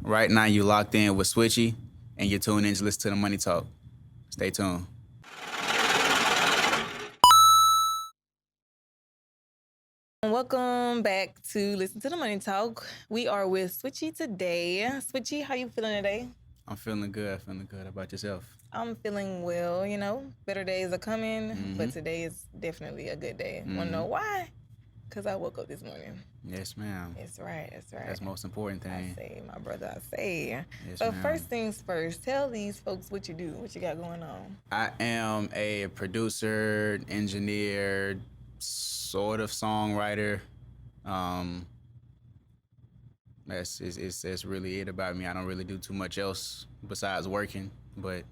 Right now, you locked in with Swichii, and you're tuned in to listen to the Money Talk. Stay tuned. Welcome back to Listen to the Money Talk. We are with Swichii today. Swichii, how you feeling today? I'm feeling good. How about yourself? I'm feeling well, better days are coming, but today is definitely a good day. Wanna know why? Because I woke up this morning. Yes, ma'am. That's right. That's the most important thing. I say, my brother, I say. Yes, But ma'am. first things first, tell these folks what you do, what you got going on. I am a producer, engineer, sort of songwriter. That's really it about me. I don't really do too much else besides working, but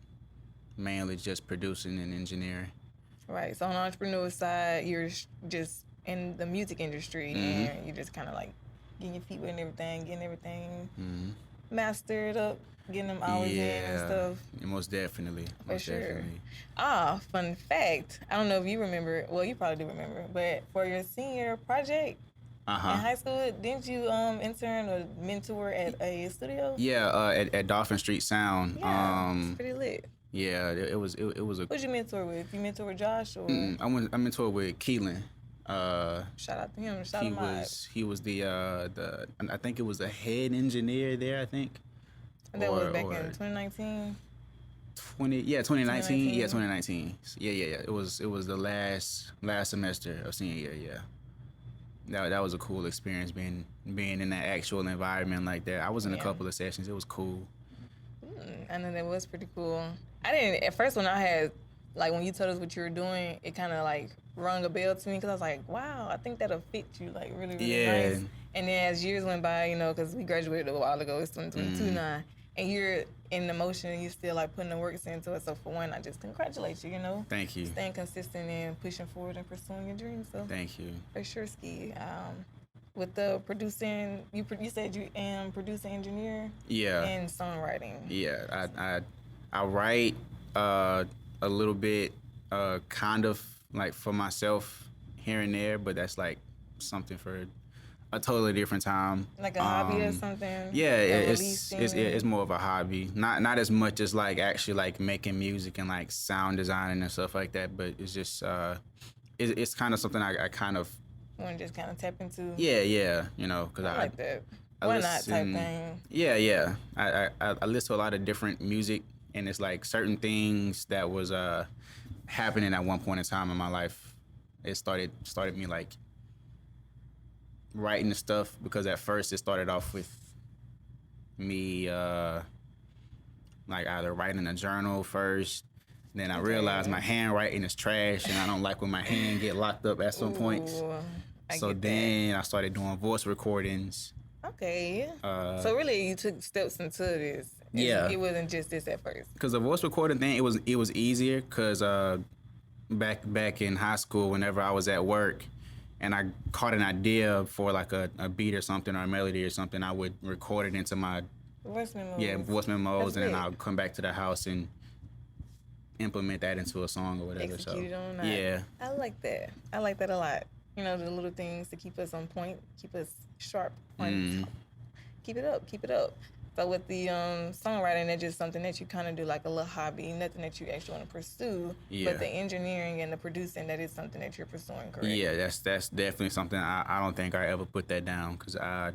mainly just producing and engineering. Right. So on the entrepreneur side, you're just in the music industry and you're just kind of like getting your feet wet and everything, getting everything mastered up, getting them hours in and stuff. Yeah, most definitely. For sure. Definitely. Fun fact. I don't know if you remember. Well, you probably do remember. But for your senior project in high school, didn't you intern or mentor at a studio? Yeah, at Dolphin Street Sound. Yeah, it's pretty lit. Yeah, it was a. Who'd you mentor with? You mentor with Josh or? I mentored with Keelan. Shout out to him. Shout him out. He was the I think it was the head engineer there. I think. That was back in 2019. 2019. Yeah, 2019. Yeah. It was the last semester of senior year. Yeah. That was a cool experience being in that actual environment like that. I was in a couple of sessions. It was cool. I know that was pretty cool. I didn't at first when I had when you told us what you were doing, it kind of rung a bell to me because I was like, wow, I think that'll fit you really nice. And then as years went by, because we graduated a while ago, it's 2022 now, and you're in the motion and you're still putting the work into it. So for one, I just congratulate you. Thank you. Staying consistent and pushing forward and pursuing your dreams. So thank you. For sure, Ski. With the producing, you said you am producer, engineer, and songwriting. Yeah, I write a little bit, kind of for myself here and there, but that's something for a totally different time. Like a hobby or something. Yeah, it's more of a hobby. Not as much as actually making music and sound designing and stuff like that, but it's just it's kind of something I kind of want to just kind of tap into. Yeah, because I like that. Why not type thing? Yeah. I listen to a lot of different music, and it's certain things that was happening at one point in time in my life. It started me writing the stuff, because at first it started off with me either writing a journal first. Then I realized my handwriting is trash, and I don't like when my hand get locked up at some points. So then I started doing voice recordings. Okay. So really, you took steps into this. It wasn't just this at first. Because the voice recording thing, it was easier. Because back in high school, whenever I was at work, and I caught an idea for a beat or something or a melody or something, I would record it into my voice memos. Yeah, voice memos, and then I'll come back to the house and implement that into a song or whatever. Execute on that. Yeah. I like that. I like that a lot. The little things to keep us on point, keep us sharp on top. Keep it up. So with the songwriting, that's just something that you kind of do a little hobby, nothing that you actually want to pursue. Yeah. But the engineering and the producing, that is something that you're pursuing, correct? Yeah, that's definitely something I don't think I ever put that down, because I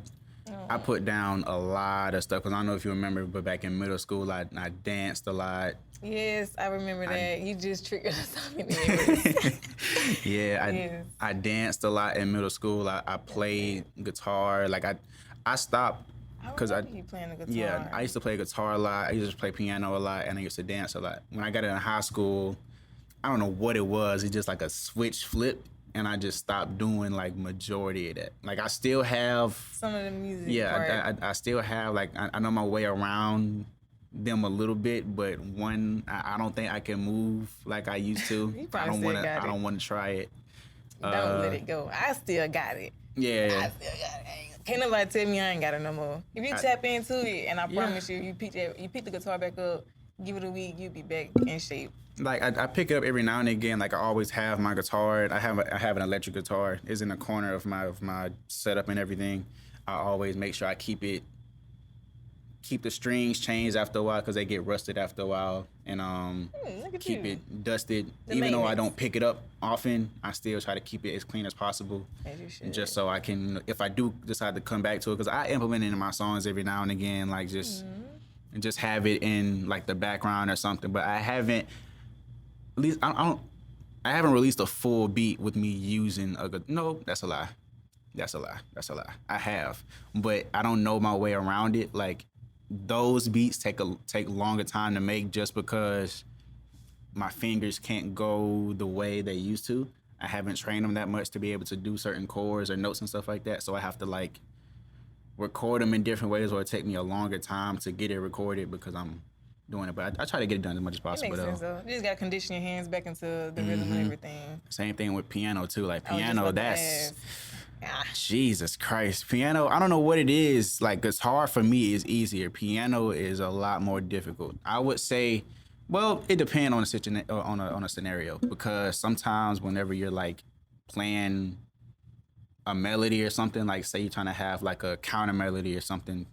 put down a lot of stuff. Because I don't know if you remember, but back in middle school, I danced a lot. Yes, I remember that. You just triggered us off in the Yeah, I danced a lot in middle school. I played guitar. I stopped because you playing the guitar. Yeah, I used to play guitar a lot. I used to play piano a lot, and I used to dance a lot. When I got into high school, I don't know what it was. It's just a switch flip, and I just stopped doing majority of that. I still have some of the music. Yeah, I still have I know my way around them a little bit, but I don't think I can move like I used to. You probably I don't want to try it. Don't let it go. I still got it. Yeah. I still got it. Can't nobody tell me I ain't got it no more. If you tap into it, and I promise you pick the guitar back up, give it a week, you'll be back in shape. I pick it up every now and again. I always have my guitar. I have an electric guitar. It's in the corner of my setup and everything. I always make sure I keep it keep the strings changed after a while because they get rusted after a while, and keep it dusted. Even though I don't pick it up often, I still try to keep it as clean as possible, as you should. just so I can, if I do decide to come back to it, because I implement it in my songs every now and again, like just have it in like the background or something. But I haven't, at least I haven't released a full beat with me using no, that's a lie. That's a lie. I have, but I don't know my way around it. Like those beats take longer time to make just because my fingers can't go the way they used to. I haven't trained them that much to be able to do certain chords or notes and stuff like that. So I have to like record them in different ways, or it take me a longer time to get it recorded because I'm doing it. But I try to get it done as much as possible. It makes sense though. You just gotta condition your hands back into the rhythm and everything. Same thing with piano too. Like piano, that's Jesus Christ. Piano, I don't know what it is. Like it's hard for me. It's easier. Piano is a lot more difficult. I would say, well, it depends on a scenario, because sometimes whenever you're like playing a melody or something, like say you're trying to have like a counter melody or something,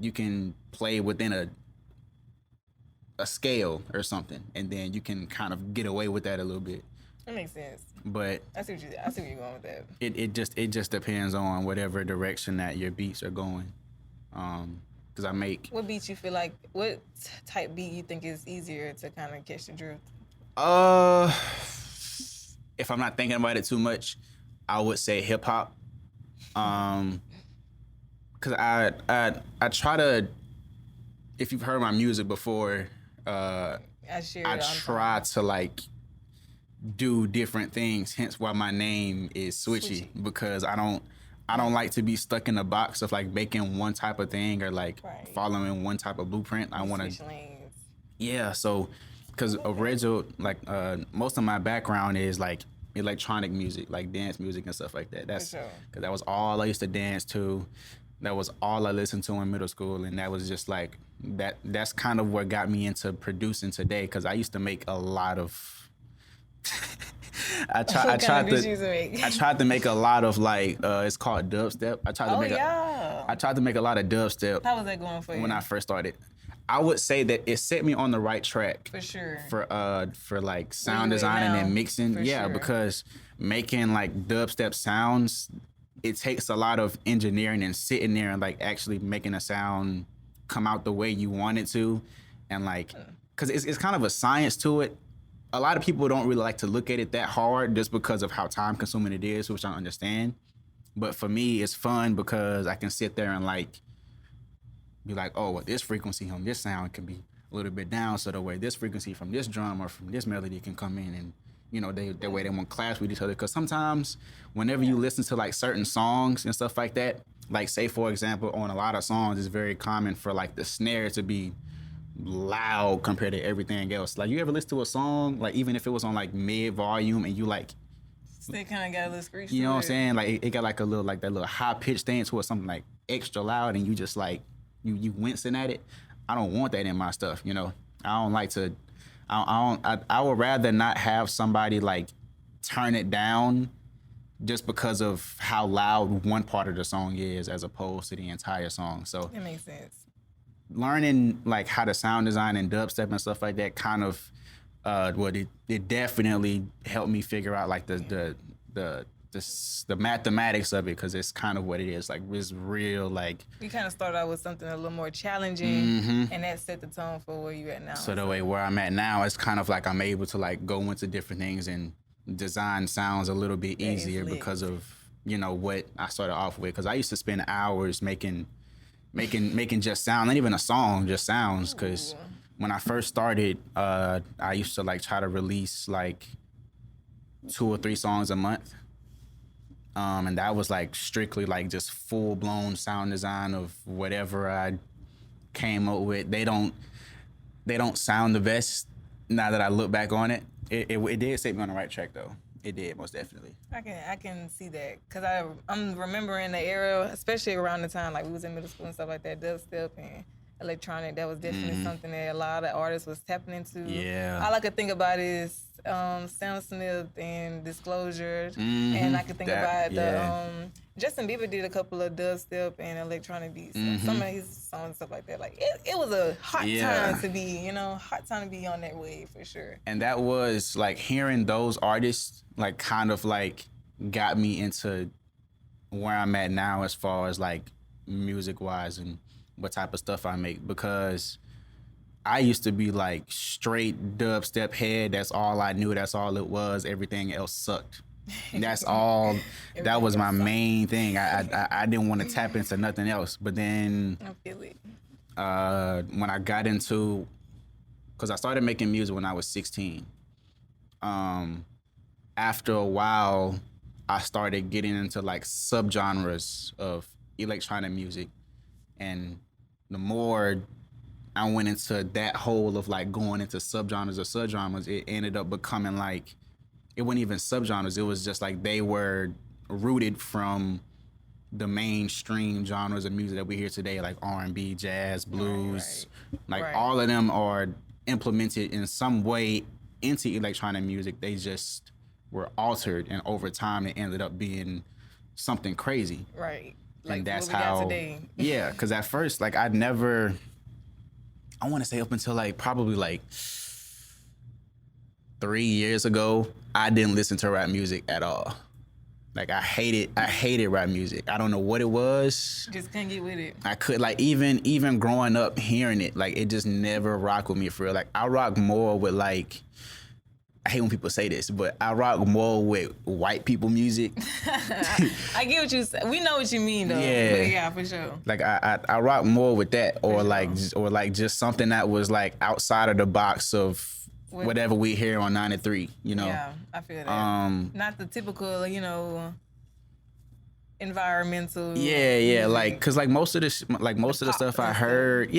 you can play within a scale or something, and then you can kind of get away with that a little bit. That makes sense. But I see where you're going with that. It just depends on whatever direction that your beats are going. Because I make. What beats you feel like? What type beat you think is easier to kind of catch the drift? If I'm not thinking about it too much, I would say hip hop. Because I try to. If you've heard my music before, I try to like do different things. Hence why my name is Swichii, because I don't like to be stuck in a box of like making one type of thing or like following one type of blueprint. I want to. Yeah, so because original like most of my background is like electronic music, like dance music and stuff like that. That's because that was all I used to dance to. That was all I listened to in middle school, and that was just like that's kind of what got me into producing today, because I used to make a lot of I tried to make a lot of like it's called dubstep. I tried to make a lot of dubstep. How was that going for you? When I first started, I would say that it set me on the right track. For sure. For like sound design and mixing. Because making like dubstep sounds, it takes a lot of engineering and sitting there and like actually making a sound come out the way you want it to, and like because it's kind of a science to it. A lot of people don't really like to look at it that hard just because of how time consuming it is, which I understand. But for me, it's fun because I can sit there and like be like, oh, well, this frequency on this sound can be a little bit down, so the way this frequency from this drum or from this melody can come in, and you know, that way they won't clash with each other. Because sometimes whenever you listen to like certain songs and stuff like that, like say for example, on a lot of songs, it's very common for like the snare to be loud compared to everything else. Like you ever listen to a song, like even if it was on like mid volume and you like still kind of got a little screech, you know what I'm saying, like it got like a little like that little high pitched thing to it, something like extra loud, and you just like you wincing at it. I don't want that in my stuff, you know. I don't like to I would rather not have somebody like turn it down just because of how loud one part of the song is as opposed to the entire song. So that makes sense. Learning like how to sound design and dubstep and stuff like that kind of it definitely helped me figure out like the mathematics of it, because it's kind of what it is. Like it's real, like you kind of started out with something a little more challenging, and that set the tone for where you at now. So the way where I'm at now, it's kind of like I'm able to like go into different things and design sounds a little bit easier because of, you know, what I started off with. Because I used to spend hours making just sound, not even a song, just sounds. Because when I first started, I used to like try to release like 2 or 3 songs a month. And that was like strictly like just full blown sound design of whatever I came up with. They don't sound the best now that I look back on it. It did set me on the right track though. It did, most definitely. I can see that, because I'm remembering the era, especially around the time like we was in middle school and stuff like that, dubstep, and electronic. That was definitely something that a lot of artists was tapping into. Yeah. All I could think about is Sam Smith and Disclosure, and I could think about the Justin Bieber did a couple of dubstep and electronic beats. Some of his songs and stuff like that. Like it was a hot time to be, hot time to be on that wave for sure. And that was like hearing those artists like kind of like got me into where I'm at now as far as like music wise and what type of stuff I make, because I used to be like straight dubstep head. That's all I knew. That's all it was. Everything else sucked. That's all. That was my main thing. I didn't want to tap into nothing else. But then I feel it. When I got into, because I started making music when I was 16. After a while, I started getting into like subgenres of electronic music, and the more I went into that hole of like going into subgenres, it ended up becoming like, it wasn't even subgenres. It was just like they were rooted from the mainstream genres of music that we hear today, like R&B, jazz, blues. All of them are implemented in some way into electronic music. They just were altered, and over time it ended up being something crazy. Right. Like and that's what we how. got today. Yeah, because at first, like I want to say up until like probably like 3 years ago, I didn't listen to rap music at all. Like I hated rap music. I don't know what it was. Just couldn't get with it. I could like even growing up hearing it, like it just never rocked with me for real. Like I rock more with like, I hate when people say this, but I rock more with white people music. I get what you say. We know what you mean though. Yeah. But yeah, for sure. Like I rock more with that, or like just something that was like outside of the box of whatever we hear on 93, Yeah, I feel that. Not the typical, environmental. Yeah, like, cause like most of the stuff I heard,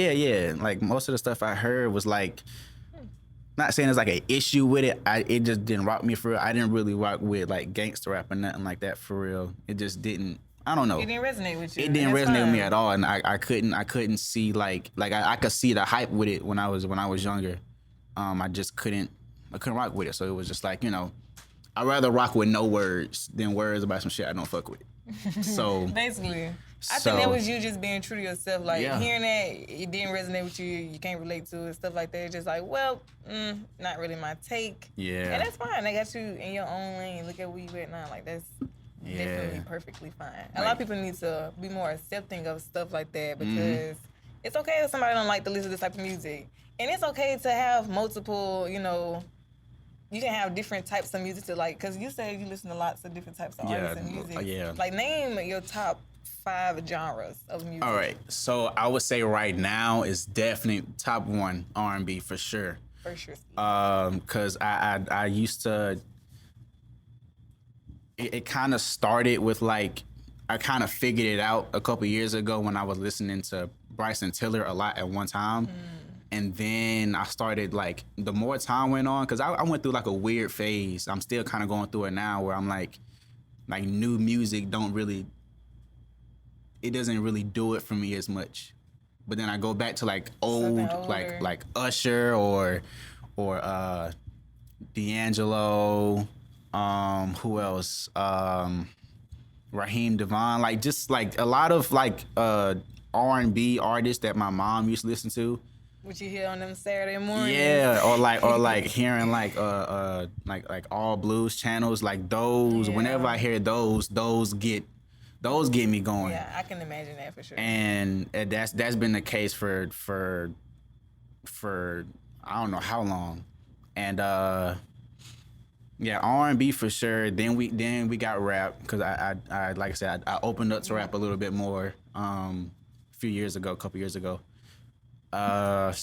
like most of the stuff I heard was like, not saying it's like an issue with it. It just didn't rock me for real. I didn't really rock with like gangster rap or nothing like that for real. It just didn't. I don't know. It didn't resonate with you. It didn't resonate with me at all, and I couldn't see like I could see the hype with it when I was younger. I just couldn't rock with it. So it was just like, I'd rather rock with no words than words about some shit I don't fuck with. So basically, I think that was you just being true to yourself. Like hearing that it didn't resonate with you, you can't relate to it, stuff like that. It's just like, well, not really my take. Yeah. And that's fine. They got you in your own lane. Look at where you at now. Like that's definitely perfectly fine. A lot of people need to be more accepting of stuff like that, because it's okay if somebody don't like to listen to this type of music. And it's okay to have multiple, you can have different types of music to like, because you say you listen to lots of different types of artists and music. Yeah. Like, name your top 5 genres of music. All right. So I would say right now is definitely top 1 R&B for sure. For sure. Because I used to, it kind of started with like, I kind of figured it out a couple years ago when I was listening to Bryson Tiller a lot at one time. And then I started like, the more time went on, because I went through like a weird phase. I'm still kind of going through it now, where I'm like new music it doesn't really do it for me as much. But then I go back to like old, like Usher or D'Angelo, who else? Raheem Devon, like just like a lot of like R&B artists that my mom used to listen to. What you hear on them Saturday mornings. Yeah, or like hearing like all blues channels, like those. Yeah. Whenever I hear those get me going. Yeah, I can imagine that for sure. And that's been the case for I don't know how long. And yeah, R&B for sure. Then we got rap, because I like I said, I opened up to rap a little bit more a couple years ago. What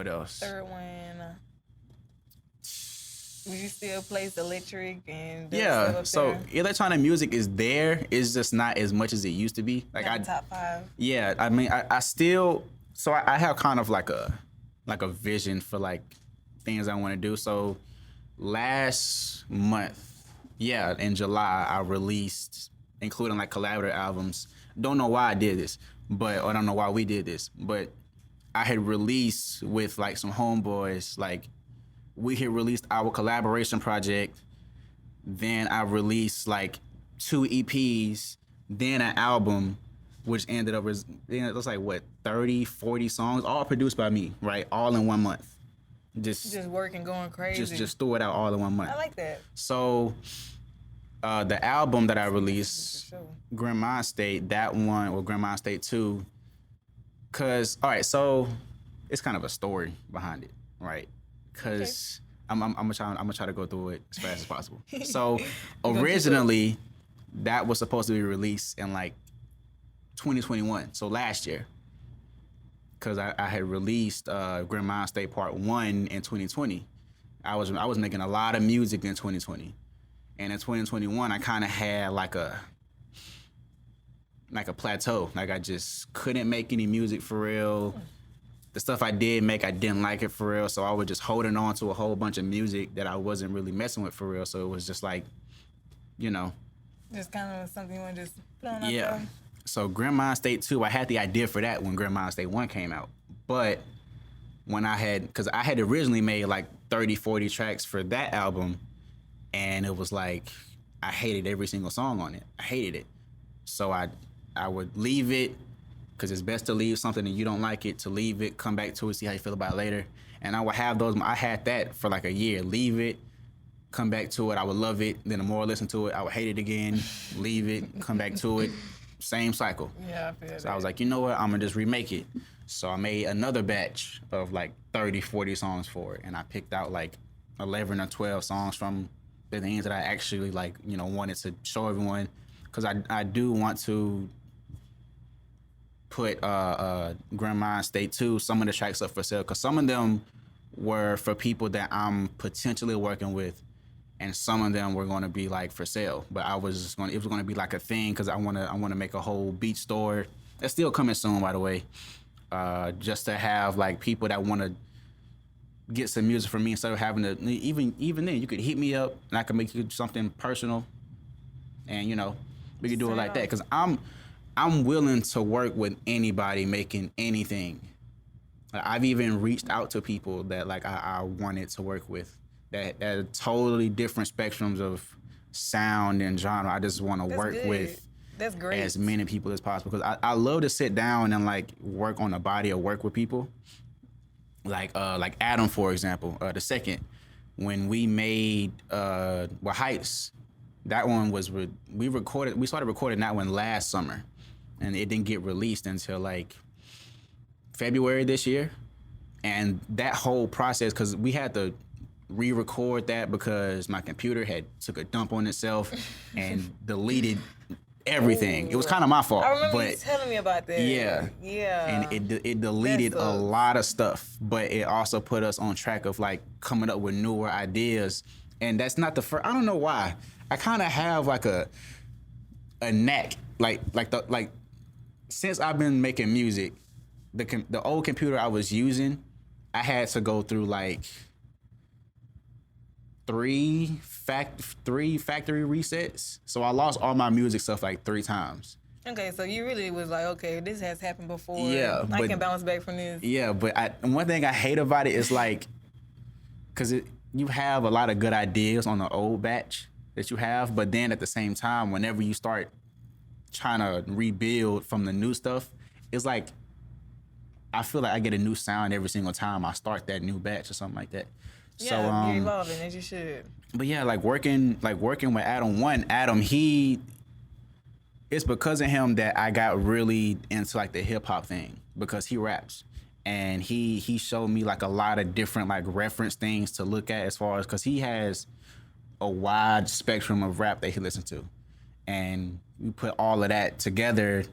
else? Third one. Would you still place electric and so electronic music is there. It's just not as much as it used to be. Like top 5. Yeah, I mean, I still. So I have kind of like a vision for like things I want to do. So last month, in July, I released, including like collaborative albums. Don't know why I did this, but I don't know why we did this, but I had released with like some homeboys, like we had released our collaboration project. Then I released like 2 EPs, then an album, which ended up as, it was like what, 30, 40 songs, all produced by me, right? All in 1 month. Just working, going crazy. Just threw it out all in 1 month. I like that. So the album that I released, Grandma State, that one, or Grandma State 2, cause, all right, so it's kind of a story behind it, right? Cause I'm gonna try to go through it as fast as possible. So originally, that was supposed to be released in like 2021, so last year. Cause I had released Grandma State Part 1 in 2020. I was making a lot of music in 2020, and in 2021 I kind of had like a plateau. Like I just couldn't make any music for real. The stuff I did make, I didn't like it for real. So I was just holding on to a whole bunch of music that I wasn't really messing with for real. So it was just like, you know. Just kind of something you want to just put on. Yeah. So Grandma State 2, I had the idea for that when Grandma State 1 came out. But when because I had originally made like 30, 40 tracks for that album. And it was like, I hated every single song on it. I hated it. So I would leave it, because it's best to leave something and you don't like it, to leave it, come back to it, see how you feel about it later. And I would have those, I had that for like a year. Leave it, come back to it, I would love it. Then the more I listen to it, I would hate it again, leave it, come back to it. Same cycle. Yeah, I feel So I was like, you know what, I'm gonna just remake it. So I made another batch of like 30, 40 songs for it. And I picked out like 11 or 12 songs from the things that I actually like, you know, wanted to show everyone. Because I do want to put Grandma State 2, some of the tracks up for sale, because some of them were for people that I'm potentially working with, and some of them were going to be like for sale. But it was going to be like a thing, because I want to make a whole beach store. That's still coming soon, by the way. Just to have like people that want to get some music from me, instead of having to, even then you could hit me up and I could make you something personal, and you know, we could do it like that, because I'm willing to work with anybody making anything. I've even reached out to people that like I wanted to work with that are totally different spectrums of sound and genre. I just want to work with That's great. as many people as possible, because I love to sit down and like work on a body of work with people. Like Adam, for example, the second, when we made Heights, that one was we started recording that one last summer. And it didn't get released until like February this year. And that whole process, because we had to re-record that because my computer had took a dump on itself and deleted everything. Ooh. It was kind of my fault. I remember you telling me about that. Yeah. Yeah. And it deleted a lot of stuff, but it also put us on track of like coming up with newer ideas. And that's not the first, I don't know why. I kind of have like a knack, like since I've been making music, the old computer I was using, I had to go through like three factory resets. So I lost all my music stuff like 3 times. Okay, so you really was like, okay, this has happened before. Yeah, I can bounce back from this. Yeah, but one thing I hate about it is like, because you have a lot of good ideas on the old batch that you have, but then at the same time, whenever you start trying to rebuild from the new stuff, it's like I feel like I get a new sound every single time I start that new batch or something like that. Yeah, so, you're evolving as you should. But yeah, like working with Adam, it's because of him that I got really into like the hip hop thing, because he raps. And he showed me like a lot of different like reference things to look at, as far as, because he has a wide spectrum of rap that he listens to. And we put all of that together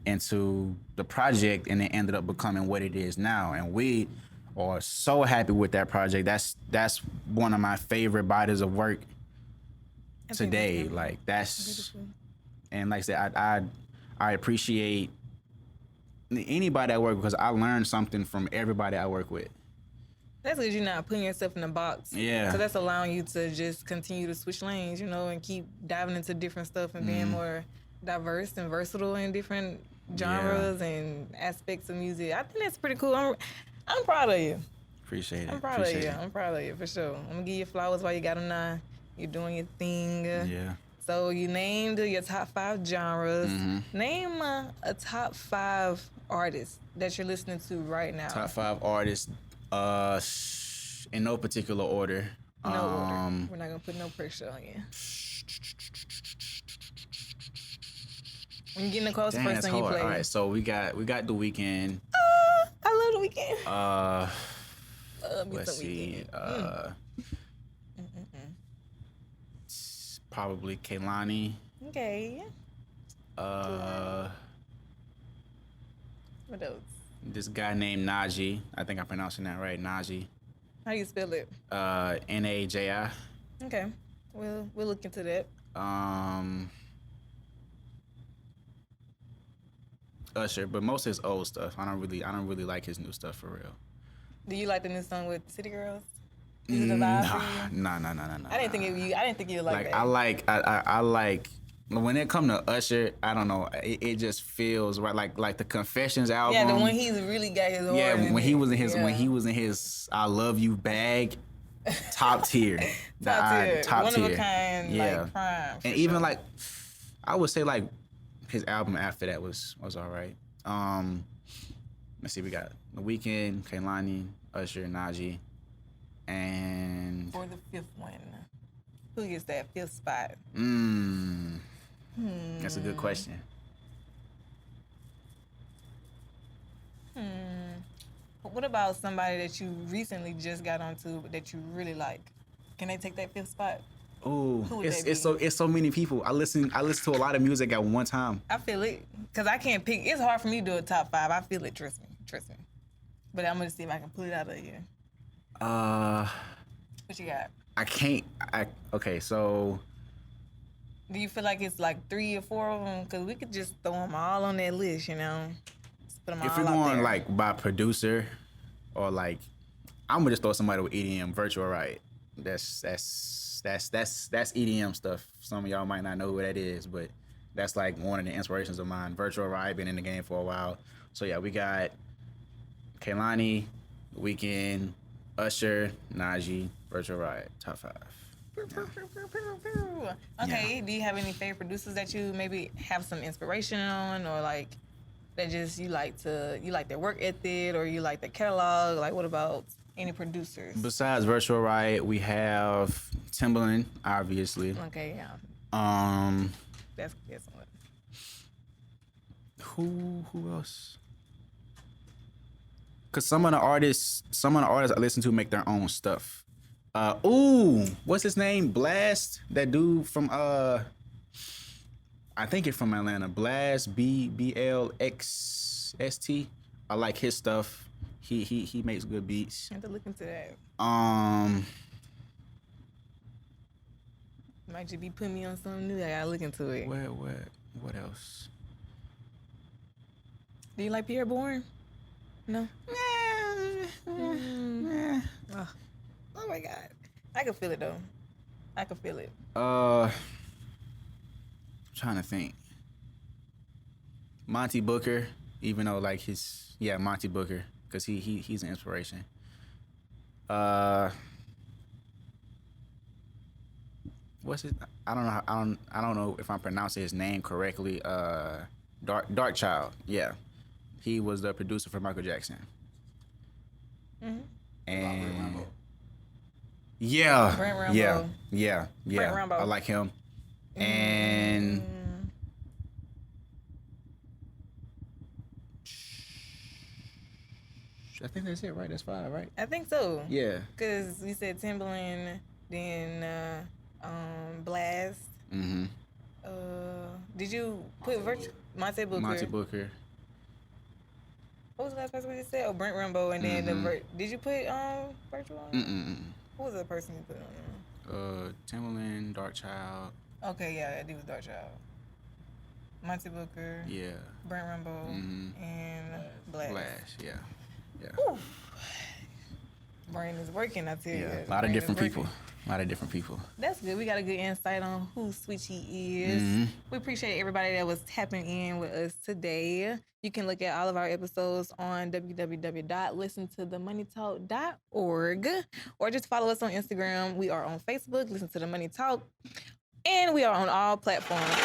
into the project, and it ended up becoming what it is now. And we are so happy with that project. That's one of my favorite bodies of work today. Like that's beautiful. And like I said, I appreciate anybody I work with, because I learn something from everybody I work with. That's because you're not putting yourself in a box. Yeah. So that's allowing you to just continue to switch lanes, you know, and keep diving into different stuff and being more diverse and versatile in different genres and aspects of music. I think that's pretty cool. I'm proud of you. Appreciate it. I'm proud of you. I'm proud of you for sure. I'm gonna give you flowers while you got them now. You're doing your thing. Yeah. So you named your top 5 genres. Mm-hmm. Name a top 5 artists that you're listening to right now. Top 5 artists, in no particular order. No order. We're not gonna put no pressure on you. When you get in the close, Dang, first that's thing you hard. play. All right, so we got The Weeknd. I love The Weeknd. Let's see. Probably Kehlani. Okay. What else? This guy named Naji. I think I'm pronouncing that right. Naji. How do you spell it? Naji. Okay. We'll look into that. Usher, but most of his old stuff. I don't really like his new stuff for real. Do you like the new song with City Girls? Is it a vibe for you? Nah. I didn't think you like that. I like when it come to Usher, I don't know. It just feels right, like the Confessions album. Yeah, the one he's really got his. Yeah, when he was in his I Love You bag, top tier. Top One tier. Of a kind, like prime. And even like, I would say like his album after that was all right. Let's see, we got The Weeknd, Kehlani, Usher, Naji, and for the 5th one, who gets that 5th spot? That's a good question. What about somebody that you recently just got onto that you really like? Can they take that 5th spot? Oh, it's so many people. I listen to a lot of music at one time. I feel it, cause I can't pick. It's hard for me to do a top 5. I feel it. Trust me. But I'm gonna see if I can pull it out of you. What you got? I can't. Okay, so. Do you feel like it's like 3 or 4 of them? Cause we could just throw them all on that list, you know. Just put them if all we're out going there. like by producer, or like, I'm gonna just throw somebody with EDM, Virtual Riot. That's EDM stuff. Some of y'all might not know who that is, but that's like one of the inspirations of mine. Virtual Riot, been in the game for a while. So yeah, we got Kehlani, Weeknd, Usher, Naji, Virtual Riot, top 5. Okay, yeah. Do you have any favorite producers that you maybe have some inspiration on, or like that just you like their work ethic, or you like their catalog? Like, what about any producers? Besides Virtual Riot, we have Timbaland, obviously. Okay, yeah. That's one. Who else? Cause some of the artists I listen to make their own stuff. What's his name? Blast, that dude from I think it's from Atlanta. Blast, BLXST. I like his stuff. He makes good beats. I have to look into that. Might just be putting me on something new. I gotta look into it. What else? Do you like Pierre Bourne? No. Oh my God. I can feel it though. I can feel it. I'm trying to think. Monty Booker, even though like Monty Booker, because he's an inspiration. What's his? I don't know if I'm pronouncing his name correctly. Dark Child. Yeah, he was the producer for Michael Jackson. Mm-hmm. And yeah, Brent Rambo. yeah. Brent Rambo. I like him. And I think that's it, right? That's 5, right? I think so. Yeah. Because you said Timbaland, then Blast. Mm-hmm. Did you put Monte Booker? Monty Booker. What was the last person we just said? Oh, Brent Rambo, and then did you put Virtual on? Who was the person you put on? Timbaland, Dark Child. Okay, yeah, that dude was Dark Child. Monty Booker. Yeah. Brent Rambo and Blast. Yeah. Brain is working, I tell you. Yeah, a lot of different people. A lot of different people. That's good. We got a good insight on who Swichii is. Mm-hmm. We appreciate everybody that was tapping in with us today. You can look at all of our episodes on www.listentothemoneytalk.org or just follow us on Instagram. We are on Facebook, Listen to the Money Talk, and we are on all platforms.